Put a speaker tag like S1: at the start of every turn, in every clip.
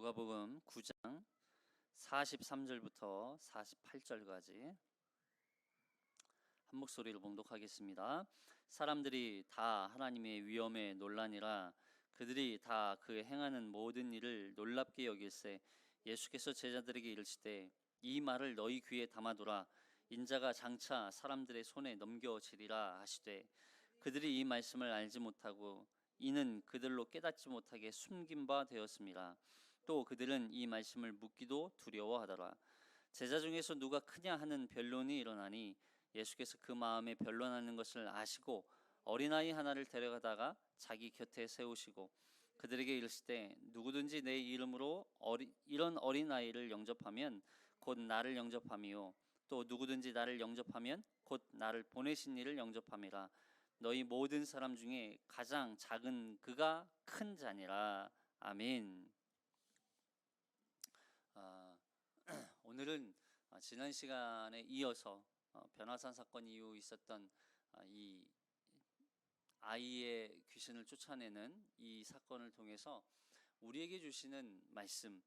S1: 누가복음 9장 43절부터 48절까지 한 목소리로 봉독하겠습니다. 사람들이 다 하나님의 위엄에 놀라니라. 그들이 다 그 행하는 모든 일을 놀랍게 여길세 예수께서 제자들에게 이르시되 이 말을 너희 귀에 담아두라. 인자가 장차 사람들의 손에 넘겨지리라 하시되 그들이 이 말씀을 알지 못하고 이는 그들로 깨닫지 못하게 숨긴 바 되었습니다. 또 그들은 이 말씀을 묻기도 두려워하더라. 제자 중에서 누가 크냐 하는 변론이 일어나니 예수께서 그 마음에 변론하는 것을 아시고 어린아이 하나를 데려가다가 자기 곁에 세우시고 그들에게 이르시되 누구든지 내 이름으로 이런 어린아이를 영접하면 곧 나를 영접함이요 또 누구든지 나를 영접하면 곧 나를 보내신 이를 영접함이라. 너희 모든 사람 중에 가장 작은 그가 큰 자니라. 아멘. 오늘은 지난 시간에 이어서 변화산 사건 이후 있었던 이 아이의 귀신을 쫓아내는 이 사건을 통해서 우리에게 주시는 말씀,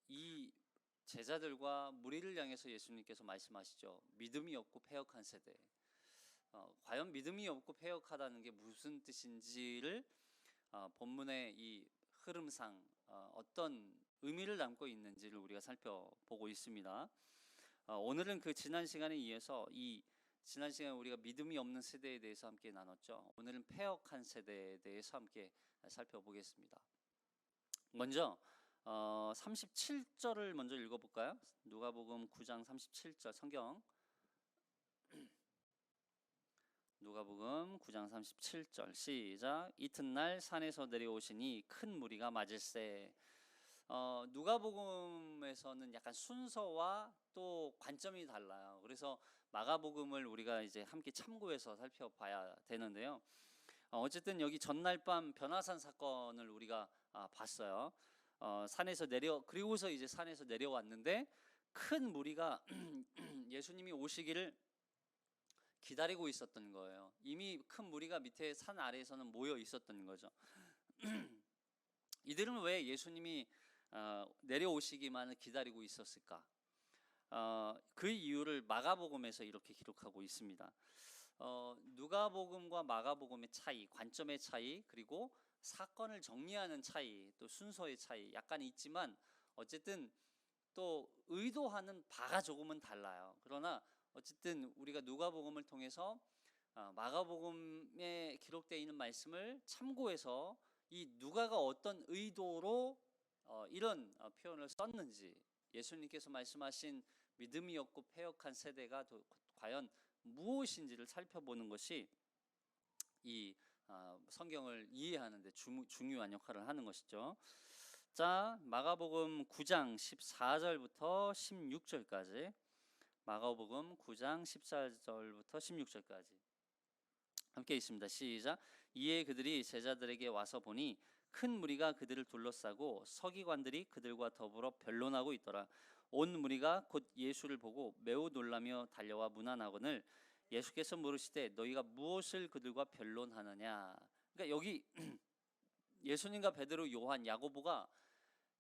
S1: 이 제자들과 무리를 향해서 예수님께서 말씀하시죠. 믿음이 없고 패역한 세대. 과연 믿음이 없고 패역하다는 게 무슨 뜻인지를 본문의 이 흐름상 어떤 의미를 담고 있는지를 우리가 살펴보고 있습니다. 오늘은 그 지난 시간에 이어서 이 지난 시간에 우리가 믿음이 없는 세대에 대해서 함께 나눴죠. 오늘은 패역한 세대에 대해서 함께 살펴보겠습니다. 먼저 37절을 먼저 읽어볼까요? 누가복음 9장 37절 성경. 누가복음 9장 37절 시작. 이튿날 산에서 내려오시니 큰 무리가 맞을세. 누가복음에서는 약간 순서와 또 관점이 달라요. 그래서 마가복음을 우리가 이제 함께 참고해서 살펴봐야 되는데요. 어쨌든 여기 전날 밤 변화산 사건을 우리가 봤어요. 산에서 그리고서 이제 산에서 내려왔는데 큰 무리가 예수님이 오시기를 기다리고 있었던 거예요. 이미 큰 무리가 밑에 산 아래에서는 모여 있었던 거죠. 이들은 왜 예수님이 내려오시기만을 기다리고 있었을까? 그 이유를 마가복음에서 이렇게 기록하고 있습니다. 누가복음과 마가복음의 차이, 관점의 차이, 그리고 사건을 정리하는 차이, 또 순서의 차이 약간 있지만 어쨌든 또 의도하는 바가 조금은 달라요. 그러나 어쨌든 우리가 누가복음을 통해서 마가복음에 기록되어 있는 말씀을 참고해서 이 누가가 어떤 의도로 이런 표현을 썼는지, 예수님께서 말씀하신 믿음이 없고 패역한 세대가 과연 무엇인지를 살펴보는 것이 이 성경을 이해하는 데 중요한 역할을 하는 것이죠. 자, 마가복음 9장 14절부터 16절까지 마가복음 9장 14절부터 16절까지 함께 있습니다. 시작. 이에 그들이 제자들에게 와서 보니 큰 무리가 그들을 둘러싸고 서기관들이 그들과 더불어 변론하고 있더라. 온 무리가 곧 예수를 보고 매우 놀라며 달려와 문안하거늘 예수께서 물으시되 너희가 무엇을 그들과 변론하느냐. 그러니까 여기 예수님과 베드로, 요한, 야고보가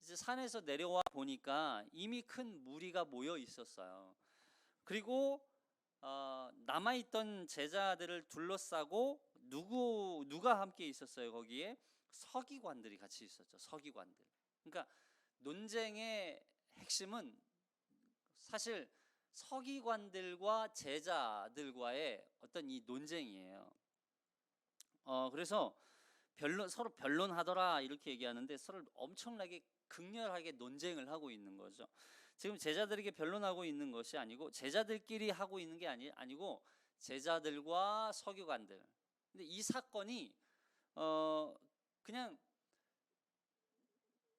S1: 이제 산에서 내려와 보니까 이미 큰 무리가 모여 있었어요. 그리고 남아있던 제자들을 둘러싸고 누가 함께 있었어요? 거기에 서기관들이 같이 있었죠. 서기관들. 그러니까 논쟁의 핵심은 사실 서기관들과 제자들과의 어떤 이 논쟁이에요. 그래서 서로 변론하더라 이렇게 얘기하는데 서로 엄청나게 극렬하게 논쟁을 하고 있는 거죠. 지금 제자들에게 변론하고 있는 것이 아니고 제자들끼리 하고 있는 게 아니고 제자들과 서기관들. 근데 이 사건이 그냥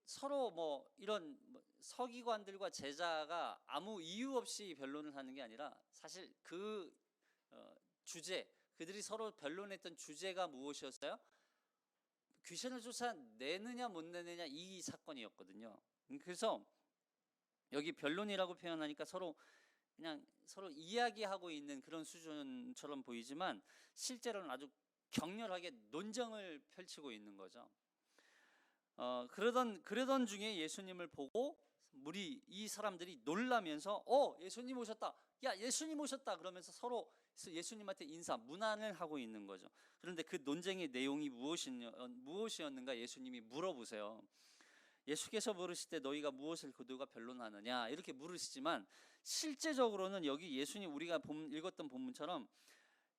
S1: 서로 이런 서기관들과 제자가 아무 이유 없이 변론을 하는 게 아니라 사실 그 그들이 서로 변론했던 주제가 무엇이었어요? 귀신을 쫓아내느냐 못 내느냐 이 사건이었거든요. 그래서 여기 변론이라고 표현하니까 그냥 서로 이야기하고 있는 그런 수준처럼 보이지만 실제로는 아주 격렬하게 논쟁을 펼치고 있는 거죠. 그러던 중에 예수님을 보고 이 사람들이 놀라면서 예수님 오셨다. 야, 예수님 오셨다. 그러면서 서로 예수님한테 문안을 하고 있는 거죠. 그런데 그 논쟁의 내용이 무엇이었는가 예수님이 물어보세요. 예수께서 물으실 때 너희가 무엇을 거두가 변론하느냐 이렇게 물으시지만 실제적으로는 여기 예수님 우리가 읽었던 본문처럼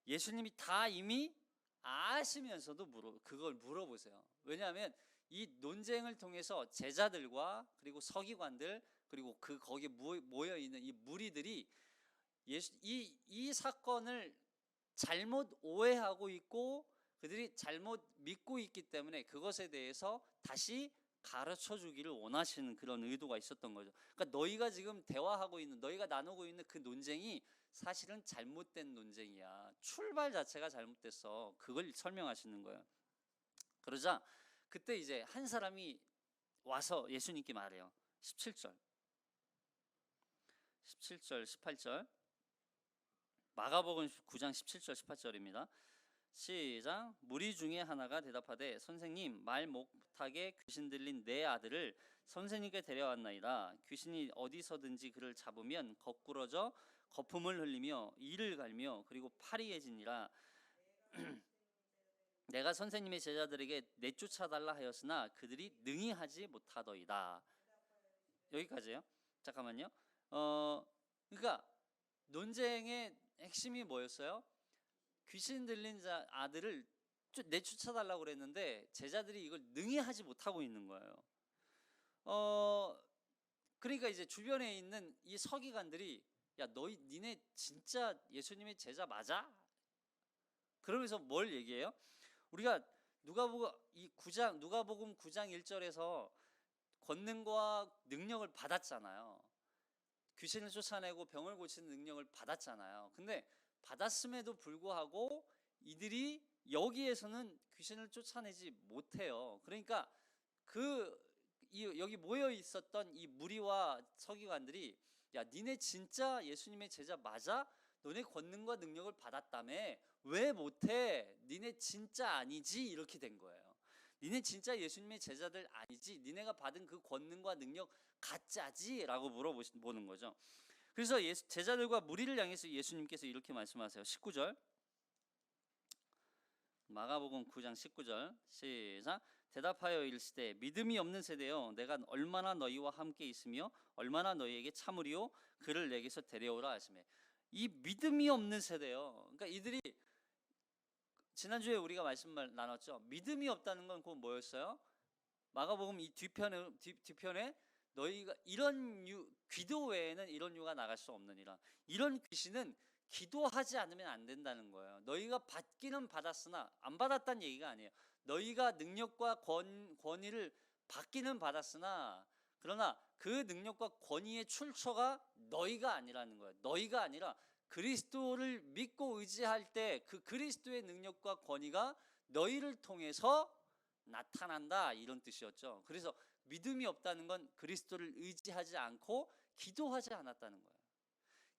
S1: 예수님이 다 이미 아시면서도 그걸 물어보세요. 왜냐하면 이 논쟁을 통해서 제자들과 그리고 서기관들 그리고 거기에 모여 있는 이 무리들이 이 사건을 잘못 오해하고 있고 그들이 잘못 믿고 있기 때문에 그것에 대해서 다시 가르쳐 주기를 원하시는 그런 의도가 있었던 거죠. 그러니까 너희가 지금 대화하고 있는, 너희가 나누고 있는 그 논쟁이 사실은 잘못된 논쟁이야. 출발 자체가 잘못됐어. 그걸 설명하시는 거예요. 그러자 그때 이제 한 사람이 와서 예수님께 말해요. 17절, 18절. 마가복음 9장 17절, 18절입니다. 시작. 무리 중에 하나가 대답하되 선생님, 말 못하게 귀신 들린 내 아들을 선생님께 데려왔나이다. 귀신이 어디서든지 그를 잡으면 거꾸러져 거품을 흘리며 이를 갈며 그리고 파리해지니라. 내가 선생님의 제자들에게 내쫓아달라 하였으나 그들이 능히 하지 못하더이다. 여기까지요. 잠깐만요. 그러니까 논쟁의 핵심이 뭐였어요? 귀신 들린 아들을 내쫓아달라고 그랬는데 제자들이 이걸 능히 하지 못하고 있는 거예요. 그러니까 이제 주변에 있는 이 서기관들이 야, 니네 진짜 예수님의 제자 맞아? 그러면서 뭘 얘기해요? 우리가 누가복음 9장 1절에서 권능과 능력을 받았잖아요. 귀신을 쫓아내고 병을 고치는 능력을 받았잖아요. 근데 받았음에도 불구하고 이들이 여기에서는 귀신을 쫓아내지 못해요. 그러니까 여기 모여 있었던 이 무리와 서기관들이 야, 니네 진짜 예수님의 제자 맞아? 너네 권능과 능력을 받았다며 왜 못해? 니네 진짜 아니지? 이렇게 된 거예요. 니네 진짜 예수님의 제자들 아니지? 니네가 받은 그 권능과 능력 가짜지? 라고 물어보는 거죠. 그래서 제자들과 무리를 향해서 예수님께서 이렇게 말씀하세요. 19절, 마가복음 9장 19절 시작. 대답하여 이르시되 믿음이 없는 세대여, 내가 얼마나 너희와 함께 있으며 얼마나 너희에게 참으리요 그를 내게서 데려오라 하시매. 이 믿음이 없는 세대요. 그러니까 이들이 지난주에 우리가 말씀을 나눴죠. 믿음이 없다는 건 그건 뭐였어요? 마가복음 이 뒤편에 너희가 기도 외에는 이런 유가 나갈 수 없느니라. 이런 귀신은 기도하지 않으면 안 된다는 거예요. 너희가 받기는 받았으나 안 받았다는 얘기가 아니에요. 너희가 능력과 권위를 받기는 받았으나 그러나 그 능력과 권위의 출처가 너희가 아니라는 거예요. 너희가 아니라 그리스도를 믿고 의지할 때 그 그리스도의 능력과 권위가 너희를 통해서 나타난다, 이런 뜻이었죠. 그래서 믿음이 없다는 건 그리스도를 의지하지 않고 기도하지 않았다는 거예요.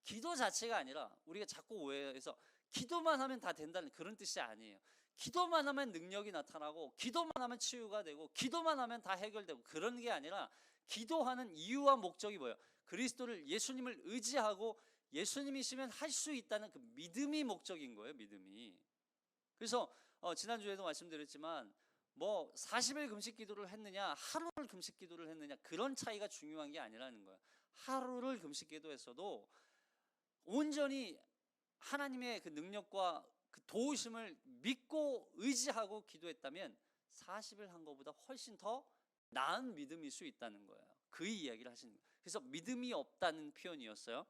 S1: 기도 자체가 아니라 우리가 자꾸 오해해서 기도만 하면 다 된다는 그런 뜻이 아니에요. 기도만 하면 능력이 나타나고 기도만 하면 치유가 되고 기도만 하면 다 해결되고 그런 게 아니라 기도하는 이유와 목적이 뭐예요? 그리스도를, 예수님을 의지하고 예수님이시면 할 수 있다는 그 믿음이 목적인 거예요. 믿음이. 그래서 지난주에도 말씀드렸지만 40일 금식 기도를 했느냐 하루를 금식 기도를 했느냐 그런 차이가 중요한 게 아니라는 거예요. 하루를 금식 기도했어도 온전히 하나님의 그 능력과 그 도우심을 믿고 의지하고 기도했다면 40일 한 것보다 훨씬 더 나은 믿음일 수 있다는 거예요. 그 이야기를 하시는 거예요. 그래서 믿음이 없다는 표현이었어요.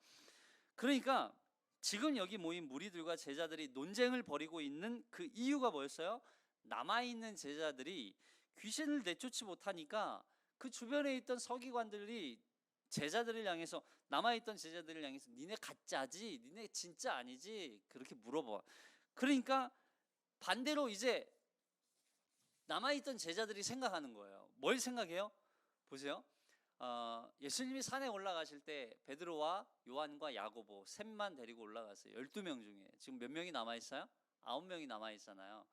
S1: 그러니까 지금 여기 모인 무리들과 제자들이 논쟁을 벌이고 있는 그 이유가 뭐였어요? 남아있는 제자들이 귀신을 내쫓지 못하니까 그 주변에 있던 서기관들이 제자들을 향해서, 남아있던 제자들을 향해서 니네 가짜지? 니네 진짜 아니지? 그렇게 물어봐. 그러니까 반대로 이제 남아있던 제자들이 생각하는 거예요. 뭘 생각해요? 보세요. 예수님이 산에 올라가실 때 베드로와 요한과 야고보 셋만 데리고 올라갔어요. 12명 중에 지금 몇 명이 남아있어요? 9명이 남아있잖아요.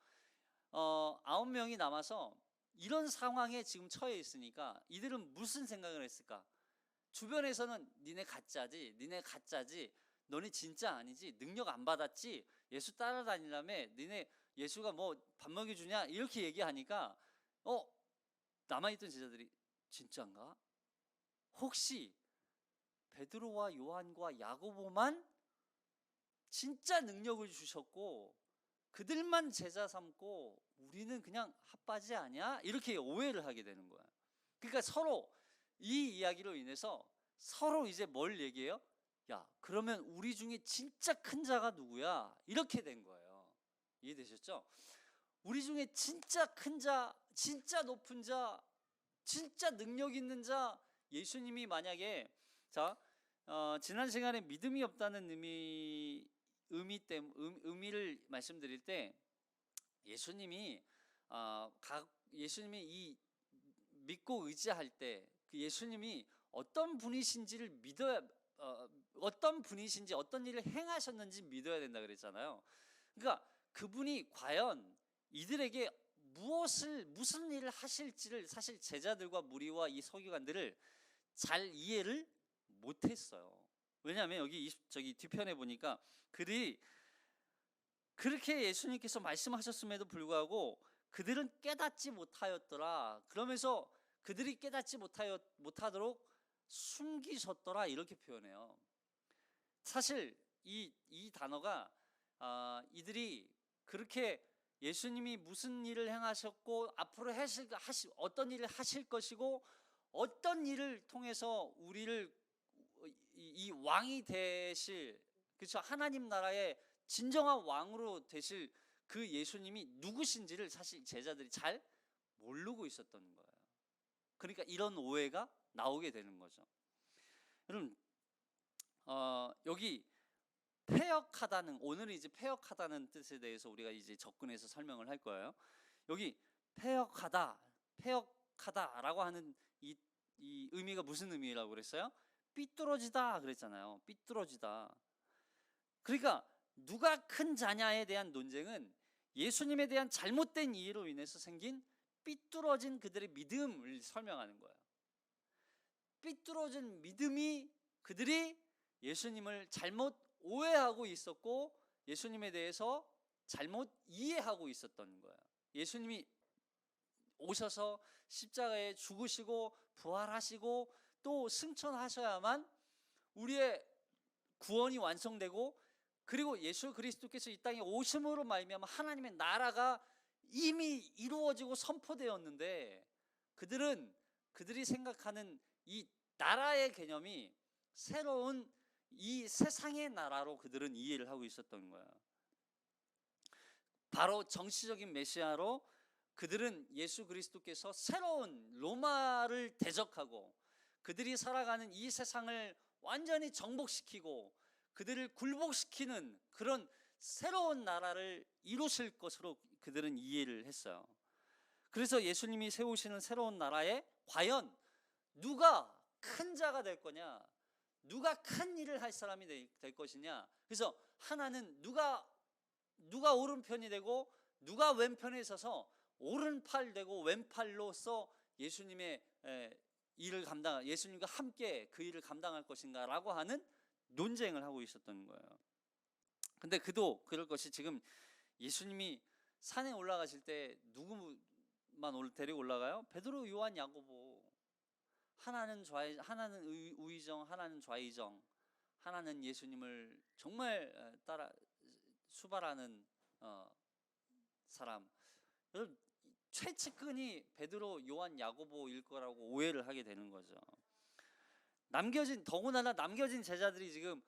S1: 9명이 남아서 이런 상황에 지금 처해 있으니까 이들은 무슨 생각을 했을까? 주변에서는 니네 가짜지, 니네 가짜지, 너네 진짜 아니지, 능력 안 받았지, 예수 따라다니려며, 니네 예수가 뭐 밥 먹여주냐 이렇게 얘기하니까 남아있던 제자들이 진짜인가? 혹시 베드로와 요한과 야고보만 진짜 능력을 주셨고 그들만 제자 삼고 우리는 그냥 핫바지 아니야? 이렇게 오해를 하게 되는 거야. 그러니까 서로 이 이야기로 인해서 서로 이제 뭘 얘기해요? 야, 그러면 우리 중에 진짜 큰 자가 누구야? 이렇게 된 거예요. 이해되셨죠? 우리 중에 진짜 큰 자, 진짜 높은 자, 진짜 능력 있는 자, 예수님이 만약에 지난 시간에 믿음이 없다는 의미를 말씀드릴 때 예수님이 예수님이 이 믿고 의지할 때 그 예수님이 어떤 분이신지를 믿어야 어떤 분이신지 어떤 일을 행하셨는지 믿어야 된다 그랬잖아요. 그러니까 그분이 과연 이들에게 무슨 일을 하실지를 사실 제자들과 무리와 이 서기관들을 잘 이해를 못했어요. 왜냐하면 여기 저기 뒤편에 보니까 그들이 그렇게 예수님께서 말씀하셨음에도 불구하고 그들은 깨닫지 못하였더라. 그러면서 그들이 깨닫지 못하도록 숨기셨더라 이렇게 표현해요. 사실 이 단어가 이들이 그렇게 예수님이 무슨 일을 행하셨고 앞으로 어떤 일을 하실 것이고 어떤 일을 통해서 우리를 이 왕이 되실, 그렇죠, 하나님 나라의 진정한 왕으로 되실 그 예수님이 누구신지를 사실 제자들이 잘 모르고 있었던 거예요. 그러니까 이런 오해가 나오게 되는 거죠. 여러분, 여기 패역하다는, 오늘은 이제 패역하다는 뜻에 대해서 우리가 이제 접근해서 설명을 할 거예요. 여기 패역하다라고 하는 이 의미가 무슨 의미라고 그랬어요? 삐뚤어지다 그랬잖아요. 삐뚤어지다. 그러니까 누가 큰 자냐에 대한 논쟁은 예수님에 대한 잘못된 이해로 인해서 생긴 삐뚤어진 그들의 믿음을 설명하는 거예요. 삐뚤어진 믿음이 그들이 예수님을 잘못 오해하고 있었고 예수님에 대해서 잘못 이해하고 있었던 거예요. 예수님이 오셔서 십자가에 죽으시고 부활하시고 또 승천하셔야만 우리의 구원이 완성되고, 그리고 예수 그리스도께서 이 땅에 오심으로 말미암아 하나님의 나라가 이미 이루어지고 선포되었는데 그들이 생각하는 이 나라의 개념이 새로운 이 세상의 나라로 그들은 이해를 하고 있었던 거야. 바로 정치적인 메시아로 그들은 예수 그리스도께서 새로운 로마를 대적하고 그들이 살아가는 이 세상을 완전히 정복시키고 그들을 굴복시키는 그런 새로운 나라를 이루실 것으로 그들은 이해를 했어요. 그래서 예수님이 세우시는 새로운 나라에 과연 누가 큰 자가 될 거냐, 누가 큰 일을 할 사람이 될 것이냐. 그래서 하나는 누가 오른편이 되고 누가 왼편에 서서 오른팔 되고 왼팔로서 예수님의 예수님과 함께 그 일을 감당할 것인가라고 하는 논쟁을 하고 있었던 거예요. 근데 그럴 것이 지금 예수님이 산에 올라가실 때 누구만 데리고 올라가요? 베드로, 요한, 야고보. 하나는 우의정, 하나는 좌의정, 하나는 예수님을 정말 따라 수발하는 사람. 여러분, 최측근이 베드로, 요한, 야고보일 거라고 오해를 하게 되는 거죠. 더군다나 남겨진 제자들이 지금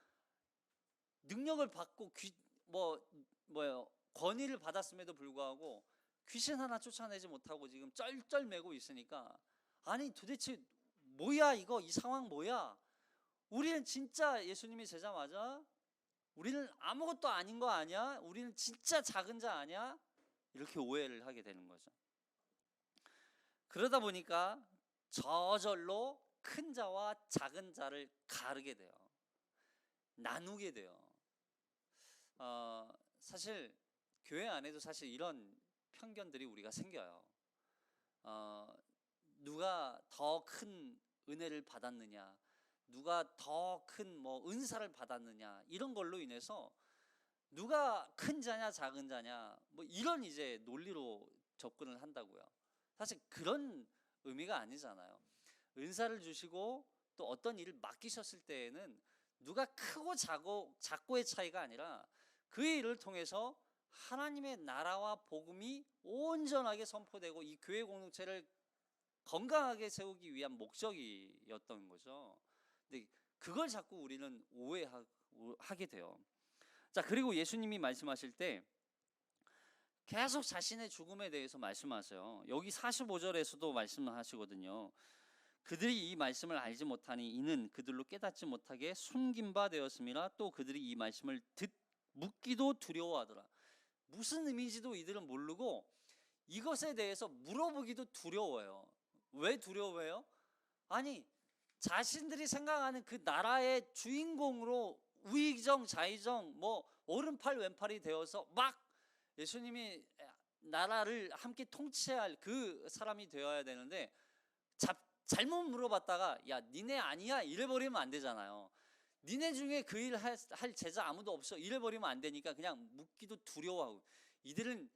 S1: 능력을 받고 권위를 받았음에도 불구하고 귀신 하나 쫓아내지 못하고 지금 쩔쩔매고 있으니까, 아니 도대체 뭐야 이거, 이 상황 뭐야? 우리는 진짜 예수님이 제자 맞아? 우리는 아무것도 아닌 거 아니야? 우리는 진짜 작은 자 아니야? 이렇게 오해를 하게 되는 거죠. 그러다 보니까 저절로 큰 자와 작은 자를 가르게 돼요. 나누게 돼요. 사실 교회 안에도 사실 이런 편견들이 우리가 생겨요. 누가 더 큰 은혜를 받았느냐, 누가 더 큰 뭐 은사를 받았느냐, 이런 걸로 인해서 누가 큰 자냐 작은 자냐 뭐 이런 이제 논리로 접근을 한다고요. 사실 그런 의미가 아니잖아요. 은사를 주시고 또 어떤 일을 맡기셨을 때에는 누가 크고 작고의 차이가 아니라 그 일을 통해서 하나님의 나라와 복음이 온전하게 선포되고 이 교회 공동체를 건강하게 세우기 위한 목적이었던 거죠. 근데 그걸 자꾸 우리는 오해하게 돼요. 자, 그리고 예수님이 말씀하실 때 계속 자신의 죽음에 대해서 말씀하세요. 여기 45절에서도 말씀하시거든요. 그들이 이 말씀을 알지 못하니 이는 그들로 깨닫지 못하게 숨긴 바 되었음이라. 또 그들이 이 말씀을 묻기도 두려워하더라. 무슨 의미인지도 이들은 모르고 이것에 대해서 물어보기도 두려워요. 왜 두려워해요? 아니, 자신들이 생각하는 그 나라의 주인공으로 우의정 좌의정 뭐 오른팔 왼팔이 되어서 막 예수님이 나라를 함께 통치할 그 사람이 되어야 되는데 잘못 물어봤다가 야 니네 아니야 이래버리면 안 되잖아요. 니네 중에 그 일 할 제자 아무도 없어 이래버리면 안 되니까 그냥 묻기도 두려워하고, 이들은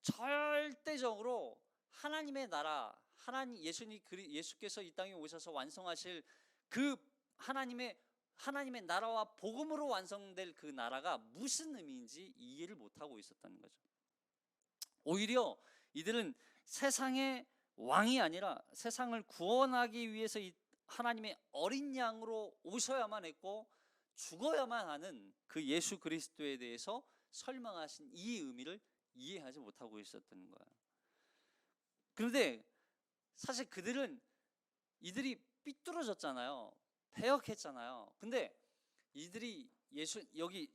S1: 절대적으로 하나님의 나라, 예수께서 이 땅에 오셔서 완성하실 그 하나님의 나라와 복음으로 완성될 그 나라가 무슨 의미인지 이해를 못하고 있었다는 거죠. 오히려 이들은 세상의 왕이 아니라 세상을 구원하기 위해서 하나님의 어린 양으로 오셔야만 했고 죽어야만 하는 그 예수 그리스도에 대해서 설명하신 이 의미를 이해하지 못하고 있었던 거예요. 그런데 사실 이들이 삐뚤어졌잖아요. 패역했잖아요. 근데 이들이 여기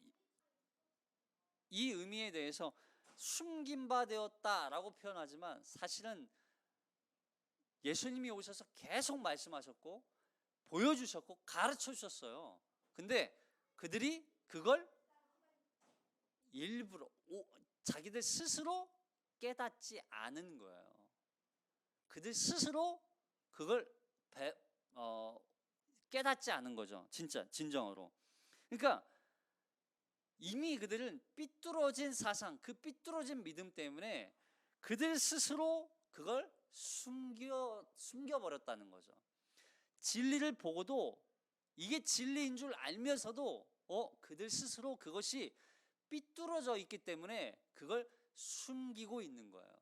S1: 이 의미에 대해서 숨긴 바 되었다라고 표현하지만 사실은 예수님이 오셔서 계속 말씀하셨고 보여주셨고 가르쳐 주셨어요. 근데 그들이 그걸 일부러 자기들 스스로 깨닫지 않은 거예요. 그들 스스로 그걸 깨닫지 않은 거죠. 진정으로. 그러니까 이미 그들은 삐뚤어진 사상, 그 삐뚤어진 믿음 때문에 그들 스스로 그걸 숨겨버렸다는 거죠. 진리를 보고도 이게 진리인 줄 알면서도 그들 스스로 그것이 삐뚤어져 있기 때문에 그걸 숨기고 있는 거예요.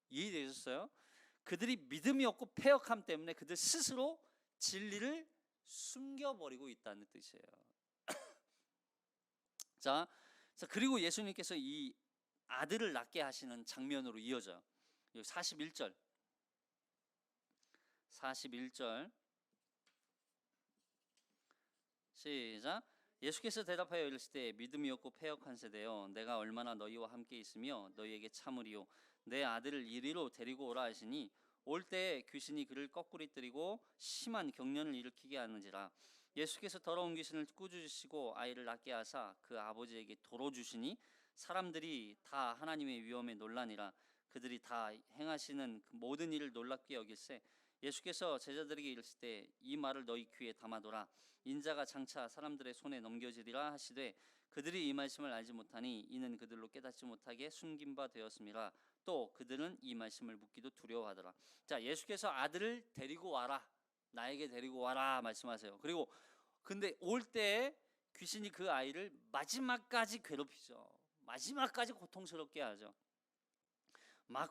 S1: 이해되셨어요? 그들이 믿음이 없고 패역함 때문에 그들 스스로 진리를 숨겨버리고 있다는 뜻이에요. 자, 그리고 예수님께서 이 아들을 낳게 하시는 장면으로 이어져요. 41절 시작. 예수께서 대답하여 이르시되 믿음이 없고 패역한 세대여, 내가 얼마나 너희와 함께 있으며 너희에게 참으리요. 내 아들을 이리로 데리고 오라 하시니 올 때에 귀신이 그를 거꾸리뜨리고 심한 경련을 일으키게 하는지라. 예수께서 더러운 귀신을 꾸짖으시고 아이를 낳게 하사 그 아버지에게 도로 주시니 사람들이 다 하나님의 위엄에 놀라니라. 그들이 다 행하시는 그 모든 일을 놀랍게 여길세 예수께서 제자들에게 이르시되 이 말을 너희 귀에 담아둬라. 인자가 장차 사람들의 손에 넘겨지리라 하시되 그들이 이 말씀을 알지 못하니 이는 그들로 깨닫지 못하게 숨긴 바 되었음이라. 또 그들은 이 말씀을 묻기도 두려워하더라. 자, 예수께서 아들을 데리고 와라, 나에게 데리고 와라 말씀하세요. 그리고 근데 올 때 귀신이 그 아이를 마지막까지 괴롭히죠. 마지막까지 고통스럽게 하죠. 막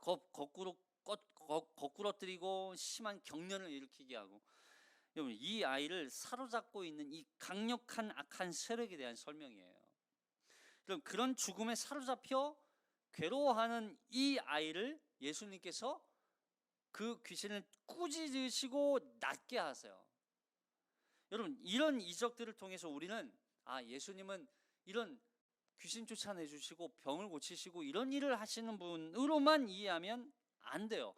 S1: 거꾸러뜨리고 심한 경련을 일으키게 하고. 여러분, 이 아이를 사로잡고 있는 이 강력한 악한 세력에 대한 설명이에요. 그럼 그런 죽음에 사로잡혀 괴로워하는 이 아이를 예수님께서 그 귀신을 꾸짖으시고 낫게 하세요. 여러분, 이런 이적들을 통해서 우리는 예수님은 이런 귀신 쫓아내주시고 병을 고치시고 이런 일을 하시는 분으로만 이해하면 안 돼요.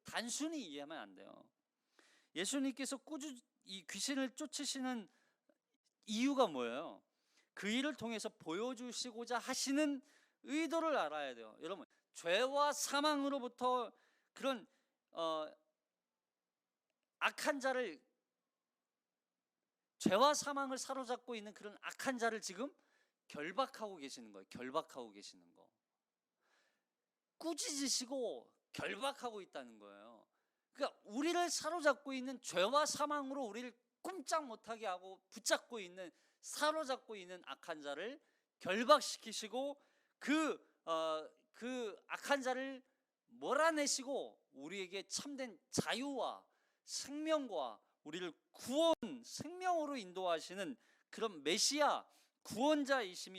S1: 단순히 이해하면 안 돼요. 예수님께서 이 귀신을 쫓으시는 이유가 뭐예요? 그 일을 통해서 보여주시고자 하시는 의도를 알아야 돼요. 여러분, 죄와 사망으로부터 그런 어, 악한 자를, 죄와 사망을 사로잡고 있는 그런 악한 자를 지금 결박하고 계시는 거예요. 결박하고 계시는 거. 꾸짖으시고 결박하고 있다는 거예요. 그러니까 우리를 사로잡고 있는 죄와 사망으로 우리를 꼼짝 못하게 하고 붙잡고 있는, 사로잡고 있는 악한 자를 결박시키시고 그 악한 자를 몰아내시고 우리에게 참된 자유와 생명과 우리를 구원, 생명으로 인도하시는 그런 메시아 구원자이신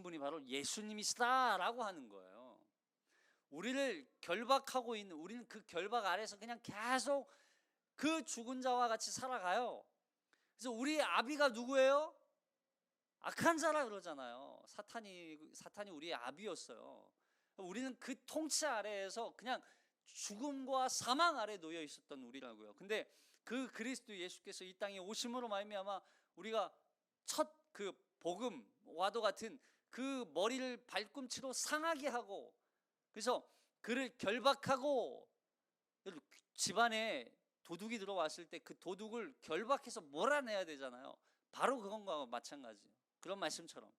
S1: 분이 바로 예수님이시다라고 하는 거예요. 우리를 결박하고 있는, 우리는 그 결박 아래서 그냥 계속 그 죽은 자와 같이 살아가요. 그래서 우리의 아비가 누구예요? 악한 자라 그러잖아요. 사탄이 우리의 아비였어요. 우리는 그 통치 아래에서 그냥 죽음과 사망 아래 놓여 있었던 우리라고요. 근데 그 그리스도 예수께서 이 땅에 오심으로 말미암아 우리가 첫 그 복음과도 같은 그 머리를 발꿈치로 상하게 하고, 그래서 그를 결박하고, 집안에 도둑이 들어왔을 때 그 도둑을 결박해서 몰아내야 되잖아요. 바로 그건과 마찬가지예요. 그런 말씀처럼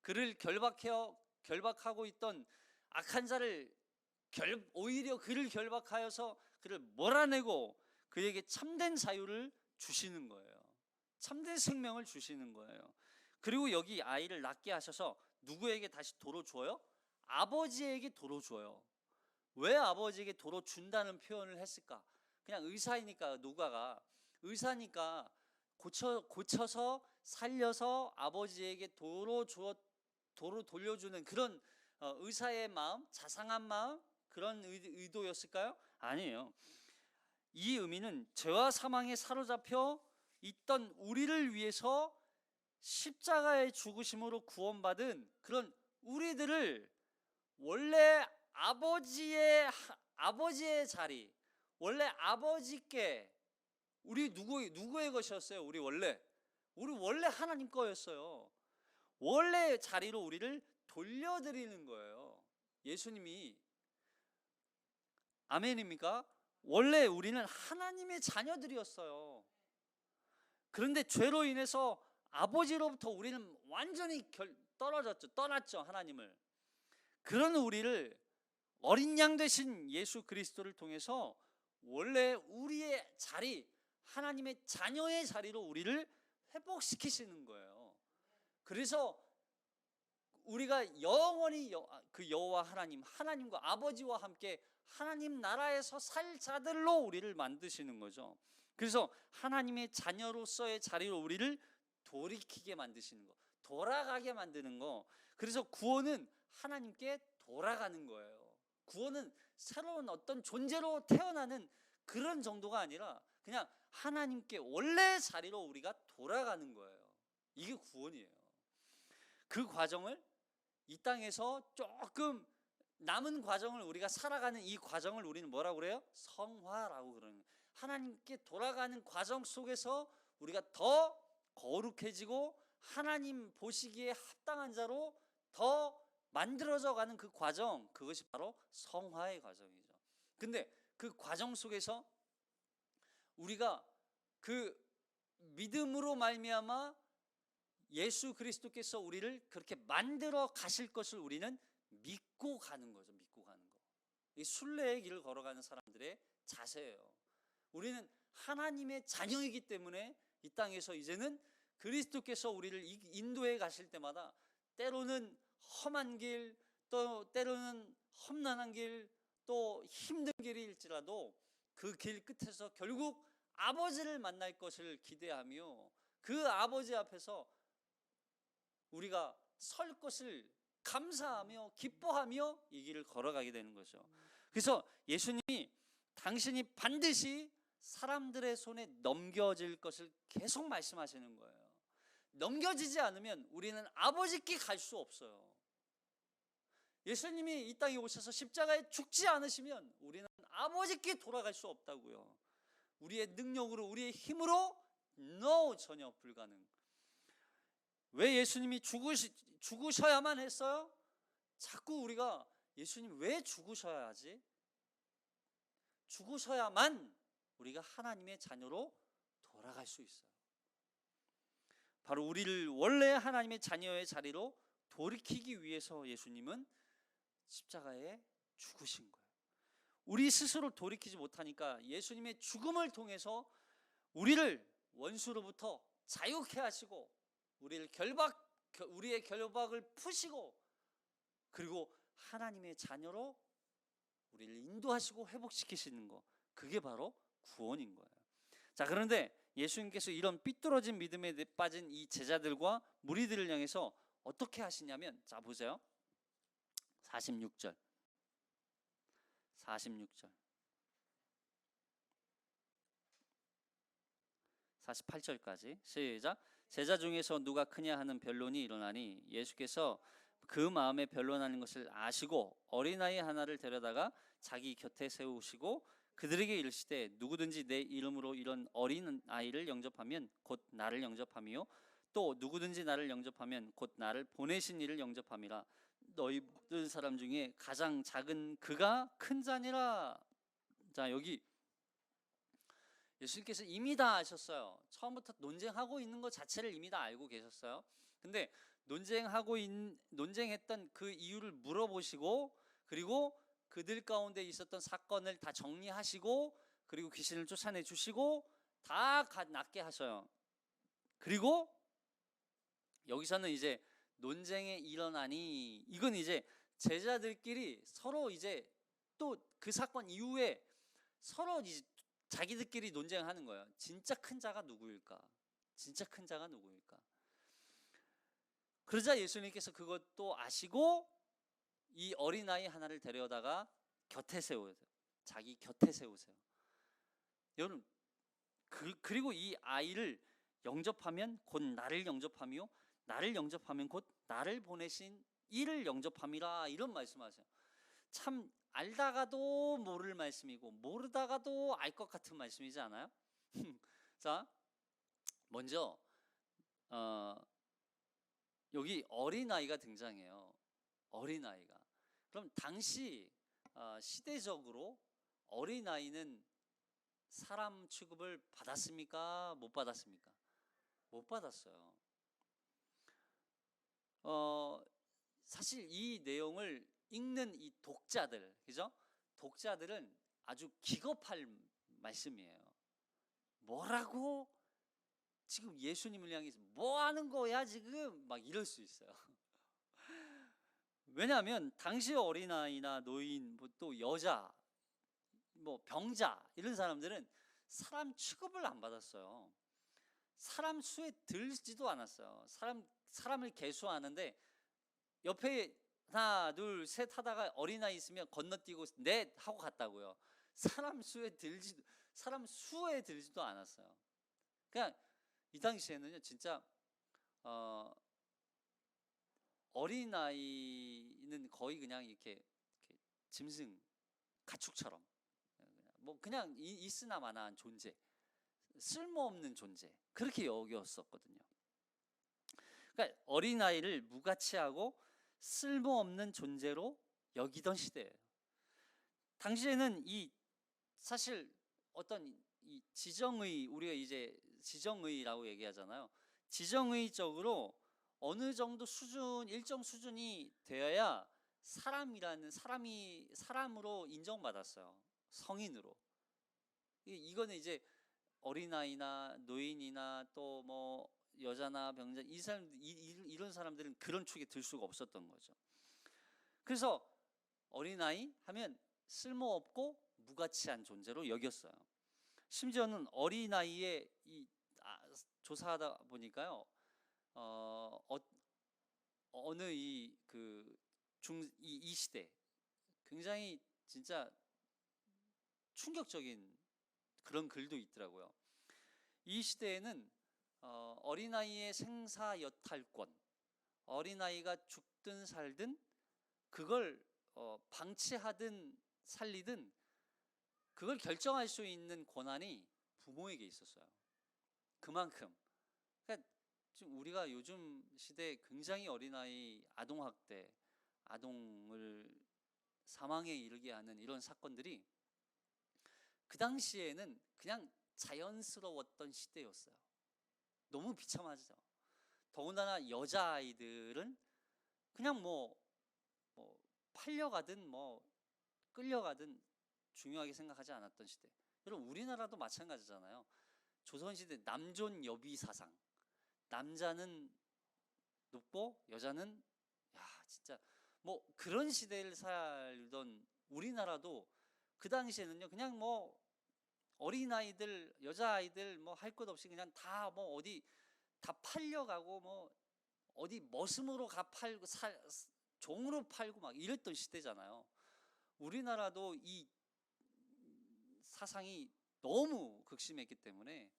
S1: 그를 결박하고 있던 악한 자를 오히려 그를 결박하여서 그를 몰아내고 그에게 참된 자유를 주시는 거예요. 참된 생명을 주시는 거예요. 그리고 여기 아이를 낳게 하셔서 누구에게 다시 도로 줘요? 아버지에게 도로 줘요. 왜 아버지에게 도로 준다는 표현을 했을까? 그냥 의사이니까, 누가가 의사니까 고쳐서 살려서 아버지에게 도로 돌려주는 그런 의사의 마음, 자상한 마음, 그런 의도였을까요? 아니에요. 이 의미는 죄와 사망에 사로잡혀 있던 우리를 위해서 십자가의 죽으심으로 구원받은 그런 우리들을 원래 아버지의 자리, 원래 아버지께, 우리 누구의 것이었어요? 우리 원래 하나님 거였어요. 원래 자리로 우리를 돌려드리는 거예요. 예수님이, 아멘입니까? 원래 우리는 하나님의 자녀들이었어요. 그런데 죄로 인해서 아버지로부터 우리는 완전히 떠났죠, 하나님을. 그런 우리를 어린 양 되신 예수 그리스도를 통해서 원래 우리의 자리, 하나님의 자녀의 자리로 우리를 회복시키시는 거예요. 그래서 우리가 영원히 그 여호와 하나님과 아버지와 함께 하나님 나라에서 살 자들로 우리를 만드시는 거죠. 그래서 하나님의 자녀로서의 자리로 우리를 돌이키게 만드시는 거, 돌아가게 만드는 거. 그래서 구원은 하나님께 돌아가는 거예요. 구원은 새로운 어떤 존재로 태어나는 그런 정도가 아니라 그냥 하나님께 원래 자리로 우리가 돌아가는 거예요. 이게 구원이에요. 그 과정을 이 땅에서 조금 남은 과정을, 우리가 살아가는 이 과정을 우리는 뭐라고 그래요? 성화라고 그러는 거예요. 하나님께 돌아가는 과정 속에서 우리가 더 거룩해지고 하나님 보시기에 합당한 자로 더 만들어져 가는 그 과정, 그것이 바로 성화의 과정이죠. 근데 그 과정 속에서 우리가 그 믿음으로 말미암아 예수 그리스도께서 우리를 그렇게 만들어 가실 것을 우리는 믿고 가는 거죠. 믿고 가는 거. 이 순례의 길을 걸어가는 사람들의 자세예요. 우리는 하나님의 자녀이기 때문에 이 땅에서 이제는 그리스도께서 우리를 인도해 가실 때마다 때로는 험한 길, 또 때로는 험난한 길, 또 힘든 길일지라도 그 길 끝에서 결국 아버지를 만날 것을 기대하며 그 아버지 앞에서 우리가 설 것을 감사하며 기뻐하며 이 길을 걸어가게 되는 거죠. 그래서 예수님이 당신이 반드시 사람들의 손에 넘겨질 것을 계속 말씀하시는 거예요. 넘겨지지 않으면 우리는 아버지께 갈 수 없어요. 예수님이 이 땅에 오셔서 십자가에 죽지 않으시면 우리는 아버지께 돌아갈 수 없다고요. 우리의 능력으로, 우리의 힘으로 no, 전혀 불가능. 왜 예수님이 죽으셔야만 했어요? 자꾸 우리가 예수님 왜 죽으셔야 하지? 죽으셔야만 우리가 하나님의 자녀로 돌아갈 수 있어요. 바로 우리를 원래 하나님의 자녀의 자리로 돌이키기 위해서 예수님은 십자가에 죽으신 거예요. 우리 스스로 돌이키지 못하니까 예수님의 죽음을 통해서 우리를 원수로부터 자유케 하시고 우리의 결박을 푸시고 그리고 하나님의 자녀로 우리를 인도하시고 회복시키시는 거, 그게 바로 구원인 거예요. 자, 그런데 예수님께서 이런 삐뚤어진 믿음에 빠진 이 제자들과 무리들을 향해서 어떻게 하시냐면, 자 보세요. 46절 48절까지 시작. 제자 중에서 누가 크냐 하는 변론이 일어나니 예수께서 그 마음에 변론하는 것을 아시고 어린아이 하나를 데려다가 자기 곁에 세우시고 그들에게 이르시되 누구든지 내 이름으로 이런 어린 아이를 영접하면 곧 나를 영접함이요 또 누구든지 나를 영접하면 곧 나를 보내신 이를 영접함이라. 너희 모든 사람 중에 가장 작은 그가 큰 자니라. 자, 여기 예수님께서 이미 다 아셨어요. 처음부터 논쟁하고 있는 것 자체를 이미 다 알고 계셨어요. 근데 논쟁했던 그 이유를 물어보시고 그리고 그들 가운데 있었던 사건을 다 정리하시고 그리고 귀신을 쫓아내 주시고 다 낫게 하셔요. 그리고 여기서는 이제 논쟁이 일어나니 이건 이제 제자들끼리 서로 이제 또 그 사건 이후에 서로 이제 자기들끼리 논쟁하는 거예요. 진짜 큰 자가 누구일까? 진짜 큰 자가 누구일까? 그러자 예수님께서 그것도 아시고 이 어린아이 하나를 데려다가 곁에 세우세요. 자기 곁에 세우세요. 여러분, 그리고 이 아이를 영접하면 곧 나를 영접하며 나를 영접하면 곧 나를 보내신 이를 영접함이라. 이런 말씀하세요. 참 알다가도 모를 말씀이고 모르다가도 알 것 같은 말씀이지 않아요? 자, 먼저 여기 어린아이가 등장해요. 어린아이가. 그럼 당시 시대적으로 어린아이는 사람 취급을 받았습니까? 못 받았습니까? 못 받았어요. 사실 이 내용을 읽는 이 독자들, 그죠? 독자들은 아주 기겁할 말씀이에요. 뭐라고? 지금 예수님을 향해서 뭐 하는 거야 지금? 막 이럴 수 있어요. 왜냐하면 당시 어린아이나 노인, 뭐 또 여자, 뭐 병자 이런 사람들은 사람 취급을 안 받았어요. 사람 수에 들지도 않았어요. 사람을 계수하는데 옆에 하나 둘 셋 하다가 어린아이 있으면 건너뛰고 넷 하고 갔다고요. 사람 수에 들지도 않았어요. 그냥 이 당시에는요 진짜 어린아이는 거의 그냥 이렇게 짐승 가축처럼 뭐 그냥 있으나 마나한 존재, 쓸모없는 존재, 그렇게 여겼었거든요. 그러니까 어린아이를 무가치하고 쓸모없는 존재로 여기던 시대예요. 당시에는 이 사실 어떤 이 지정의, 우리가 이제 지정의라고 얘기하잖아요. 지정의적으로 어느 정도 수준, 일정 수준이 되어야 사람으로 인정받았어요. 성인으로. 이거는 이제 어린아이나 노인이나 또 뭐 여자나 병자 이런 사람들은 그런 축에 들 수가 없었던 거죠. 그래서 어린아이 하면 쓸모없고 무가치한 존재로 여겼어요. 심지어는 어린아이의 조사하다 보니까요, 어느 이 시대 굉장히 진짜 충격적인 그런 글도 있더라고요. 이 시대에는 어린아이의 생사여탈권, 어린아이가 죽든 살든 그걸 방치하든 살리든 그걸 결정할 수 있는 권한이 부모에게 있었어요. 그만큼. 그러니까 지금 우리가 요즘 시대에 굉장히 어린아이 아동학대, 아동을 사망에 이르게 하는 이런 사건들이 그 당시에는 그냥 자연스러웠던 시대였어요. 너무 비참하죠. 더군다나 여자아이들은 그냥 뭐 팔려가든 뭐 끌려가든 중요하게 생각하지 않았던 시대. 여러분, 우리나라도 마찬가지잖아요. 조선시대 남존 여비 사상, 남자는 높고 여자는, 야 진짜 뭐 그런 시대를 살던 우리나라도 그 당시에는요, 그냥 뭐 어린아이들, 여자아이들 뭐 할 것 없이 그냥 다 뭐 어디 다 팔려가고 뭐 어디 머슴으로 가 팔고 종으로 팔고 막 이랬던 시대잖아요. 우리나라도 이 사상이 너무 극심했기 때문에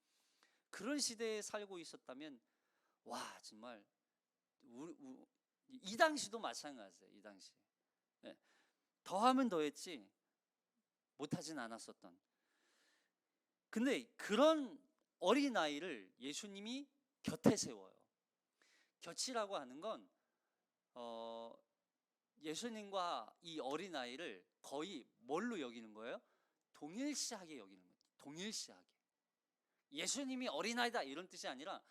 S1: 그런 시대에 살고 있었다면, 와 정말 이 당시도 마찬가지예요. 이 당시. 네. 더하면 더했지 못하진 않았었던. 근데 그런 어린아이를 예수님이 곁에 세워요. 곁이라고 하는 건 예수님과 이 어린아이를 거의 뭘로 여기는 거예요? 동일시하게 여기는 거예요. 동일시하게. 예수님이 어린아이다 이런 뜻이 아니라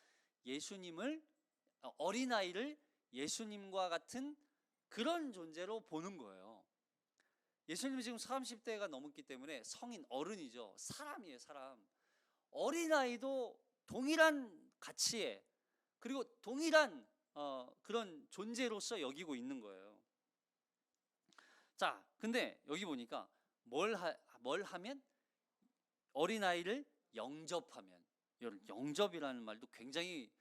S1: 어린아이를 예수님과 같은 그런 존재로 보는 거예요. 예수님은 지금 30대가 넘었기 때문에 성인, 어른이죠. 사람이에요, 사람. 어린아이도 동일한 가치에, 그리고 동일한 그런 존재로서 여기고 있는 거예요. 자, 근데 여기 보니까 뭘 하면? 어린아이를 영접하면. 영접이라는 말도 굉장히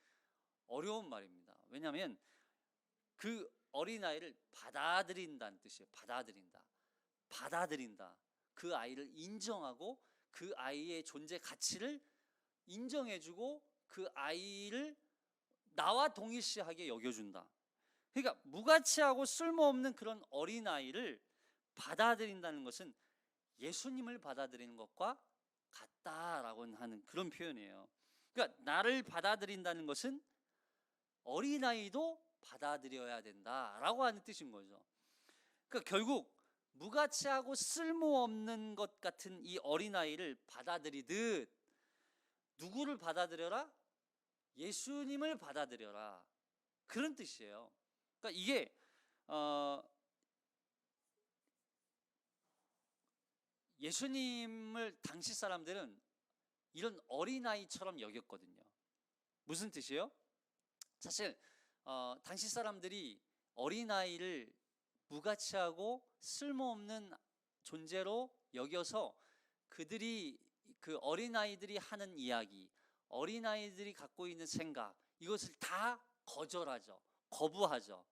S1: 어려운 말입니다. 왜냐하면 그 어린아이를 받아들인다는 뜻이에요. 받아들인다. 그 아이를 인정하고 그 아이의 존재 가치를 인정해주고 그 아이를 나와 동일시하게 여겨준다. 그러니까 무가치하고 쓸모없는 그런 어린아이를 받아들인다는 것은 예수님을 받아들이는 것과 같다라고 하는 그런 표현이에요. 그러니까 나를 받아들인다는 것은 어린아이도 받아들여야 된다라고 하는 뜻인 거죠. 그러니까 결국 무가치하고 쓸모없는 것 같은 이 어린아이를 받아들이듯 누구를 받아들여라? 예수님을 받아들여라. 그런 뜻이에요. 그러니까 이게 예수님을 당시 사람들은 이런 어린아이처럼 여겼거든요. 무슨 뜻이에요? 사실 당시 사람들이 어린아이를 무가치하고 쓸모없는 존재로 여겨서 그 어린아이들이 하는 이야기, 어린아이들이 갖고 있는 생각, 이것을 다 거절하죠. 거부하죠.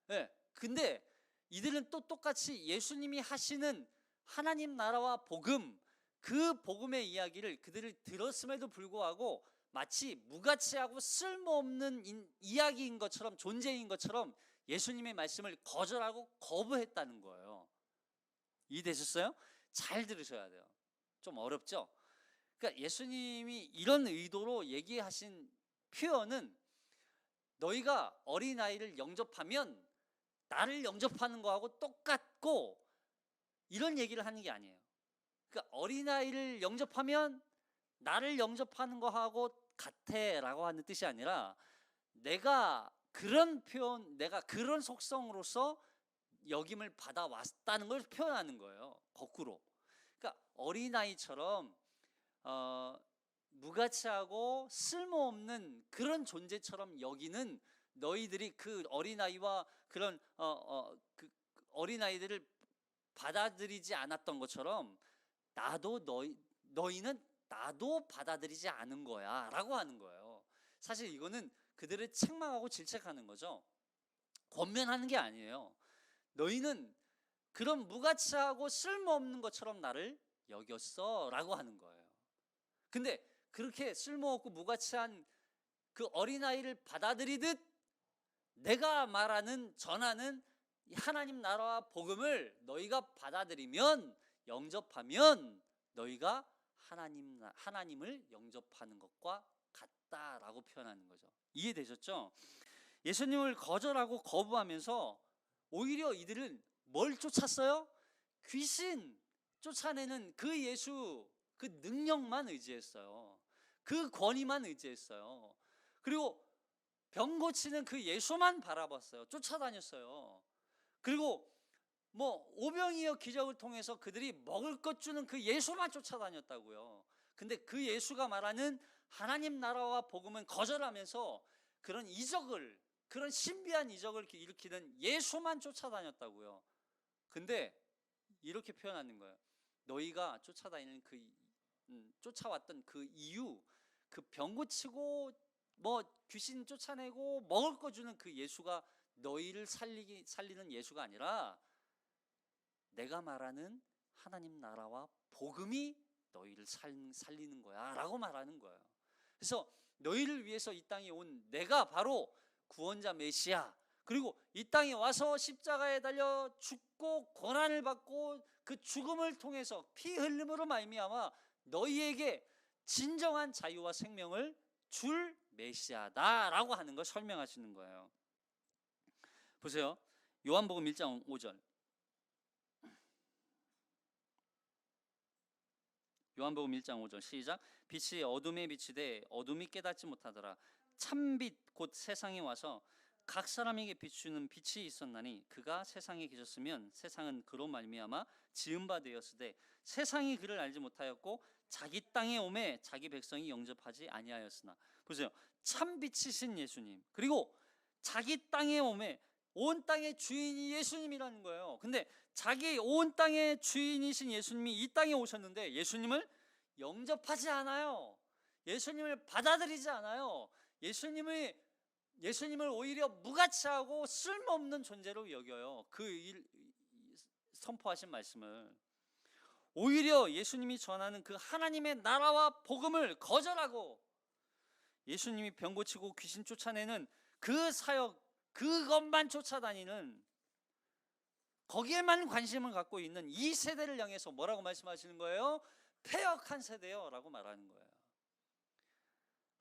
S1: 네. 근데 이들은 또 똑같이 예수님이 하시는 하나님 나라와 복음, 그 복음의 이야기를 그들을 들었음에도 불구하고 마치 무가치하고 쓸모없는 이야기인 것처럼, 존재인 것처럼 예수님의 말씀을 거절하고 거부했다는 거예요. 이해되셨어요? 잘 들으셔야 돼요. 좀 어렵죠? 그러니까 예수님이 이런 의도로 얘기하신 표현은 너희가 어린아이를 영접하면 나를 영접하는 거하고 똑같고, 이런 얘기를 하는 게 아니에요. 그러니까 어린아이를 영접하면 나를 영접하는 거하고 같아 라고 하는 뜻이 아니라, 내가 그런 속성으로서 여김을 받아왔다는 걸 표현하는 거예요. 거꾸로. 그러니까 어린아이처럼 무가치하고 쓸모없는 그런 존재처럼 여기는 너희들이 그 어린아이와 그런 그 어린아이들을 받아들이지 않았던 것처럼 너희는 나도 받아들이지 않은 거야 라고 하는 거예요. 사실 이거는 그들을 책망하고 질책하는 거죠. 권면하는 게 아니에요. 너희는 그런 무가치하고 쓸모없는 것처럼 나를 여겼어 라고 하는 거예요. 근데 그렇게 쓸모없고 무가치한 그 어린아이를 받아들이듯 내가 전하는 하나님 나라와 복음을 너희가 받아들이면, 영접하면 너희가 하나님을 영접하는 것과 같다라고 표현하는 거죠. 이해되셨죠? 예수님을 거절하고 거부하면서 오히려 이들은 뭘 쫓았어요? 귀신, 쫓아내는 그 예수, 그 능력만 의지했어요. 그 권위만 의지했어요. 그리고 병 고치는 그 예수만 바라봤어요. 쫓아다녔어요. 그리고 뭐 오병이어 기적을 통해서 그들이 먹을 것 주는 그 예수만 쫓아다녔다고요. 근데 그 예수가 말하는 하나님 나라와 복음은 거절하면서 그런 이적을, 그런 신비한 이적을 일으키는 예수만 쫓아다녔다고요. 근데 이렇게 표현하는 거예요. 너희가 쫓아다니는 쫓아왔던 그 이유, 그 병 고치고 뭐 귀신 쫓아내고 먹을 거 주는 그 예수가 너희를 살리는 예수가 아니라 내가 말하는 하나님 나라와 복음이 너희를 살리는 거야 라고 말하는 거예요. 그래서 너희를 위해서 이 땅에 온 내가 바로 구원자 메시아, 그리고 이 땅에 와서 십자가에 달려 죽고 고난을 받고 그 죽음을 통해서 피 흘림으로 말미암아 너희에게 진정한 자유와 생명을 줄 메시아다라고 하는 걸 설명하시는 거예요. 보세요. 요한복음 1장 5절. 요한복음 1장 5절 시작. 빛이 어둠에 비치되 어둠이 깨닫지 못하더라. 참빛 곧 세상에 와서 각 사람에게 비추는 빛이 있었나니 그가 세상에 계셨으면 세상은 그로 말미암아 지은 바 되었으되 세상이 그를 알지 못하였고 자기 땅에 오매 자기 백성이 영접하지 아니하였으나. 보세요. 참빛이신 예수님, 그리고 자기 땅에 오매, 온 땅의 주인이 예수님이라는 거예요. 근데 자기 온 땅의 주인이신 예수님이 이 땅에 오셨는데 예수님을 영접하지 않아요. 예수님을 받아들이지 않아요. 예수님을 오히려 무가치하고 쓸모없는 존재로 여겨요. 선포하신 말씀을. 오히려 예수님이 전하는 그 하나님의 나라와 복음을 거절하고 예수님이 병 고치고 귀신 쫓아내는 그 사역, 그것만 쫓아다니는, 거기에만 관심을 갖고 있는 이 세대를 향해서 뭐라고 말씀하시는 거예요? 패역한 세대요 라고 말하는 거예요.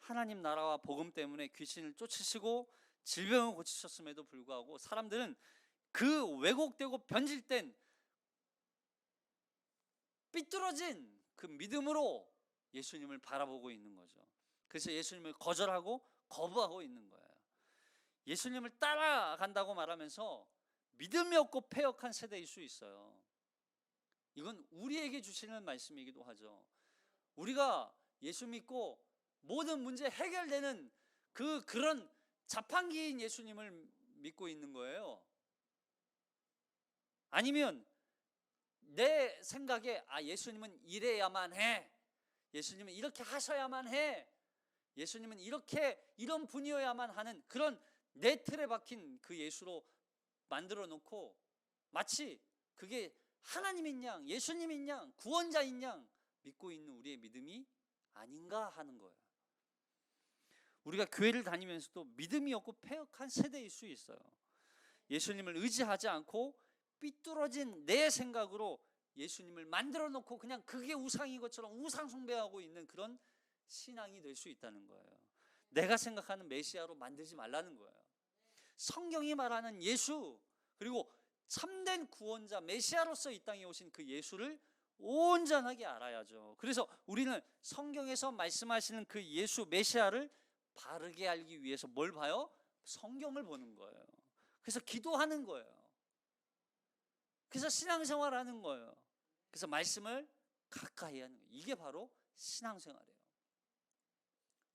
S1: 하나님 나라와 복음 때문에 귀신을 쫓으시고 질병을 고치셨음에도 불구하고 사람들은 그 왜곡되고 변질된 삐뚤어진 그 믿음으로 예수님을 바라보고 있는 거죠. 그래서 예수님을 거절하고 거부하고 있는 거예요. 예수님을 따라간다고 말하면서 믿음이 없고 패역한 세대일 수 있어요. 이건 우리에게 주시는 말씀이기도 하죠. 우리가 예수 믿고 모든 문제 해결되는 그런 자판기인 예수님을 믿고 있는 거예요. 아니면 내 생각에 예수님은 이래야만 해, 예수님은 이렇게 하셔야만 해, 예수님은 이런 분이어야만 하는 그런 내 틀에 박힌 그 예수로 만들어 놓고 마치 그게 하나님인 양, 예수님인 양, 구원자인 양 믿고 있는 우리의 믿음이 아닌가 하는 거예요. 우리가 교회를 다니면서도 믿음이 없고 패역한 세대일 수 있어요. 예수님을 의지하지 않고 삐뚤어진 내 생각으로 예수님을 만들어 놓고 그냥 그게 우상인 것처럼 우상 숭배하고 있는 그런 신앙이 될 수 있다는 거예요. 내가 생각하는 메시아로 만들지 말라는 거예요. 성경이 말하는 예수, 그리고 참된 구원자 메시아로서 이 땅에 오신 그 예수를 온전하게 알아야죠. 그래서 우리는 성경에서 말씀하시는 그 예수 메시아를 바르게 알기 위해서 뭘 봐요? 성경을 보는 거예요. 그래서 기도하는 거예요. 그래서 신앙생활하는 거예요. 그래서 말씀을 가까이 하는 거예요. 이게 바로 신앙생활이에요.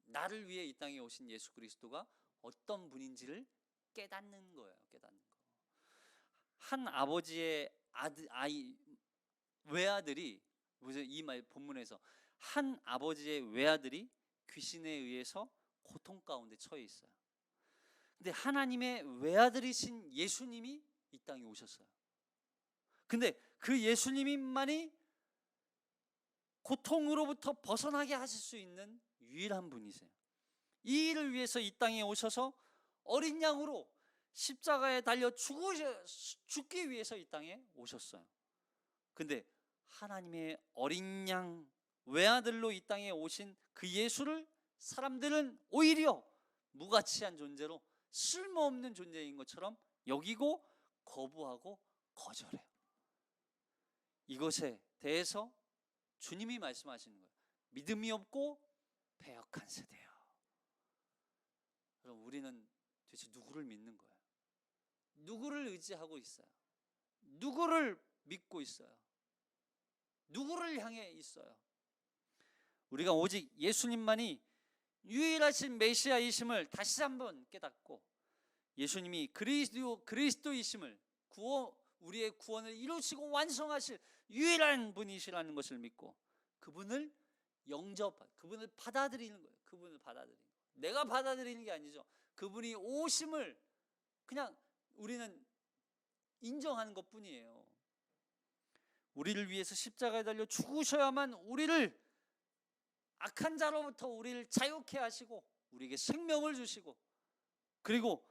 S1: 나를 위해 이 땅에 오신 예수 그리스도가 어떤 분인지를 깨닫는 거예요. 깨닫는 거. 한 아버지의 외아들이, 이 말 본문에서 한 아버지의 외아들이 귀신에 의해서 고통 가운데 처해 있어요. 근데 하나님의 외아들이신 예수님이 이 땅에 오셨어요. 근데 그 예수님만이 고통으로부터 벗어나게 하실 수 있는 유일한 분이세요. 이 일을 위해서 이 땅에 오셔서 어린 양으로 십자가에 달려 죽기 위해서 이 땅에 오셨어요. 근데 하나님의 어린 양 외아들로 이 땅에 오신 그 예수를 사람들은 오히려 무가치한 존재로 쓸모없는 존재인 것처럼 여기고 거부하고 거절해요. 이것에 대해서 주님이 말씀하시는 거예요. 믿음이 없고 패역한 세대요. 그럼 우리는 도대체 누구를 믿는 거예요? 누구를 의지하고 있어요? 누구를 믿고 있어요? 누구를 향해 있어요? 우리가 오직 예수님만이 유일하신 메시아이심을 다시 한번 깨닫고 예수님이 그리스도이심을 우리의 구원을 이루시고 완성하실 유일한 분이시라는 것을 믿고 그분을 그분을 받아들이는 거예요. 그분을 받아들이는 거예요. 내가 받아들이는 게 아니죠. 그분이 오심을 그냥 우리는 인정하는 것뿐이에요. 우리를 위해서 십자가에 달려 죽으셔야만 우리를 악한 자로부터 우리를 자유케 하시고 우리에게 생명을 주시고 그리고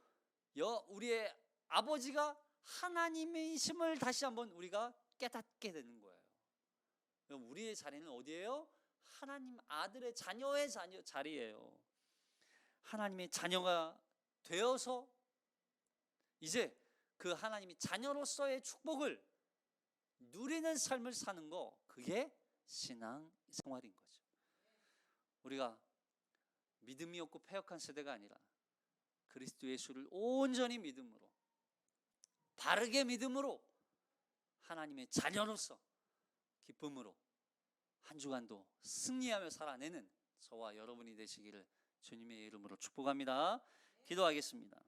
S1: 우리의 아버지가 하나님이심을 다시 한번 우리가 깨닫게 되는 거예요. 그럼 우리의 자리는 어디예요? 하나님 아들의 자녀의 자리예요. 하나님의 자녀가 되어서 이제 그 하나님이 자녀로서의 축복을 누리는 삶을 사는 거, 그게 신앙 생활인 거죠. 우리가 믿음이 없고 패역한 세대가 아니라 그리스도 예수를 온전히 믿음으로, 바르게 믿음으로 하나님의 자녀로서 기쁨으로 한 주간도 승리하며 살아내는 저와 여러분이 되시기를 주님의 이름으로 축복합니다. 기도하겠습니다.